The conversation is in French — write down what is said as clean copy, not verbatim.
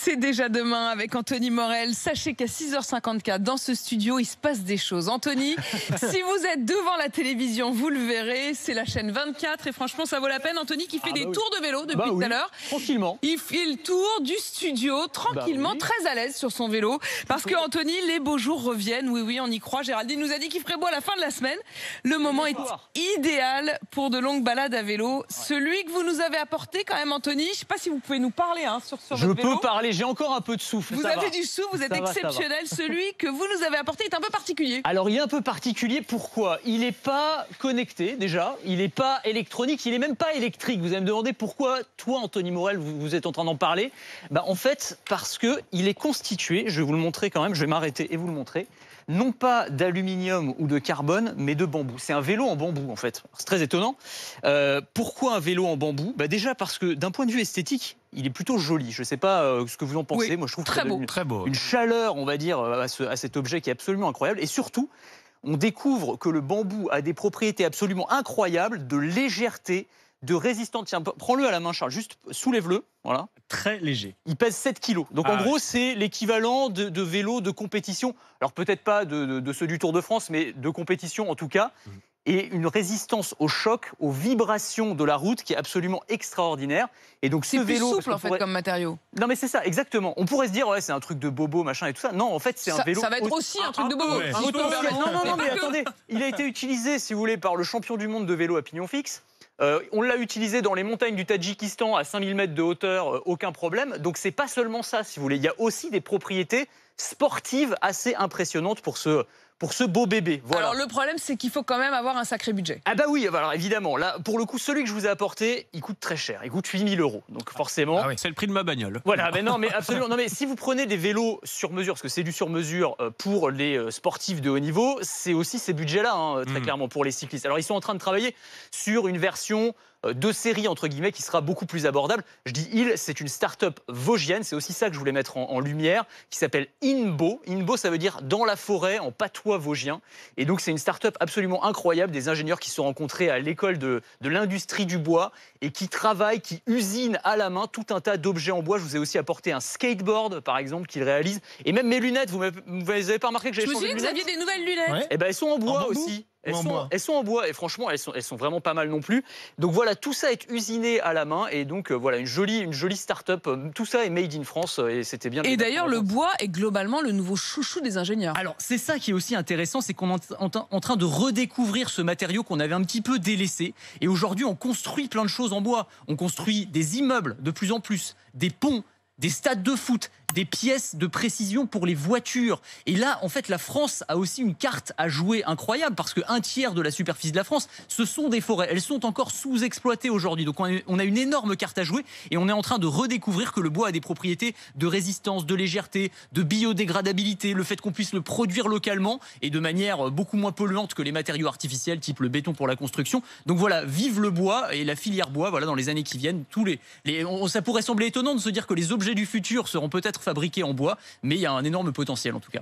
C'est déjà demain avec Anthony Morel. Sachez qu'à 6h54, dans ce studio, il se passe des choses. Anthony, si vous êtes devant la télévision, vous le verrez. C'est la chaîne 24 et franchement, ça vaut la peine. Anthony qui fait des tours de vélo depuis tout à l'heure. Tranquillement. Il fait le tour du studio, tranquillement, très à l'aise sur son vélo. Parce que Anthony, les beaux jours reviennent. Oui, oui, on y croit. Géraldine nous a dit qu'il ferait beau à la fin de la semaine. Le moment est idéal pour de longues balades à vélo. Celui que vous nous avez apporté quand même, Anthony, je ne sais pas si vous pouvez nous parler sur votre vélo. Je peux parler, j'ai encore un peu de souffle. Vous avez du souffle, vous êtes exceptionnel. Celui que vous nous avez apporté est un peu particulier. Alors il est un peu particulier, pourquoi? Il n'est pas connecté déjà, il n'est pas électronique, il n'est même pas électrique. Vous allez me demander pourquoi toi, Anthony Morel, vous êtes en train d'en parler. En fait, parce qu'il est constitué, je vais vous le montrer quand même, je vais m'arrêter et vous le montrer, non pas d'aluminium ou de carbone, mais de bambou. C'est un vélo en bambou, en fait. C'est très étonnant. Pourquoi un vélo en bambou? Déjà parce que d'un point de vue esthétique, il est plutôt joli. Je ne sais pas ce que vous en pensez. Oui, moi, je trouve très beau. Une chaleur, on va dire, à cet objet qui est absolument incroyable. Et surtout, on découvre que le bambou a des propriétés absolument incroyables de légèreté, de résistance. Tiens, prends-le à la main, Charles. Juste soulève-le. Voilà. Très léger. Il pèse 7 kilos. Donc en gros, c'est l'équivalent de vélos de compétition. Alors peut-être pas de ceux du Tour de France, mais de compétition en tout cas. Et une résistance au choc, aux vibrations de la route qui est absolument extraordinaire. Et donc ce vélo, plus souple en fait comme matériau. Non mais c'est ça, exactement. On pourrait se dire ouais c'est un truc de bobo machin et tout ça. Non en fait c'est un vélo. Ça va être aussi un truc de bobo. Ouais. Non mais attendez, il a été utilisé si vous voulez par le champion du monde de vélo à pignon fixe. On l'a utilisé dans les montagnes du Tadjikistan à 5000 mètres de hauteur, aucun problème. Donc c'est pas seulement ça si vous voulez. Il y a aussi des propriétés sportives assez impressionnantes pour ce beau bébé. Voilà. Alors le problème c'est qu'il faut quand même avoir un sacré budget. Ah bah oui, alors évidemment. Là, pour le coup, celui que je vous ai apporté, il coûte très cher. Il coûte 8 000 €. Donc forcément... Ah oui, c'est le prix de ma bagnole. Voilà, mais non, mais absolument. Non, mais si vous prenez des vélos sur mesure, parce que c'est du sur mesure pour les sportifs de haut niveau, c'est aussi ces budgets-là, très clairement, pour les cyclistes. Alors ils sont en train de travailler sur une version de série, entre guillemets, qui sera beaucoup plus abordable. Je dis c'est une start-up vosgienne, c'est aussi ça que je voulais mettre en lumière, qui s'appelle Inbo. Inbo, ça veut dire dans la forêt, en patois vosgien. Et donc c'est une start-up absolument incroyable, des ingénieurs qui se sont rencontrés à l'école de l'industrie du bois et qui travaillent, qui usinent à la main tout un tas d'objets en bois. Je vous ai aussi apporté un skateboard, par exemple, qu'ils réalisent. Et même mes lunettes, vous n'avez pas remarqué que j'avais changé de lunettes? Je me suis dit que vous aviez des nouvelles lunettes. Eh ben, elles sont en bois aussi. Elles sont en bois et franchement elles sont vraiment pas mal non plus. Donc voilà, tout ça est usiné à la main et donc voilà une jolie start-up. Tout ça est made in France et c'était bien. Et d'ailleurs le bois est globalement le nouveau chouchou des ingénieurs. Alors c'est ça qui est aussi intéressant, c'est qu'on est en train de redécouvrir ce matériau qu'on avait un petit peu délaissé et aujourd'hui on construit plein de choses en bois. On construit des immeubles de plus en plus, des ponts, des stades de foot, des pièces de précision pour les voitures. Et là, en fait, la France a aussi une carte à jouer incroyable parce qu'un tiers de la superficie de la France, ce sont des forêts. Elles sont encore sous-exploitées aujourd'hui. Donc on a une énorme carte à jouer et on est en train de redécouvrir que le bois a des propriétés de résistance, de légèreté, de biodégradabilité, le fait qu'on puisse le produire localement et de manière beaucoup moins polluante que les matériaux artificiels type le béton pour la construction. Donc voilà, vive le bois et la filière bois, voilà, dans les années qui viennent. Ça pourrait sembler étonnant de se dire que les objets du futur seront peut-être fabriqués en bois, mais il y a un énorme potentiel en tout cas.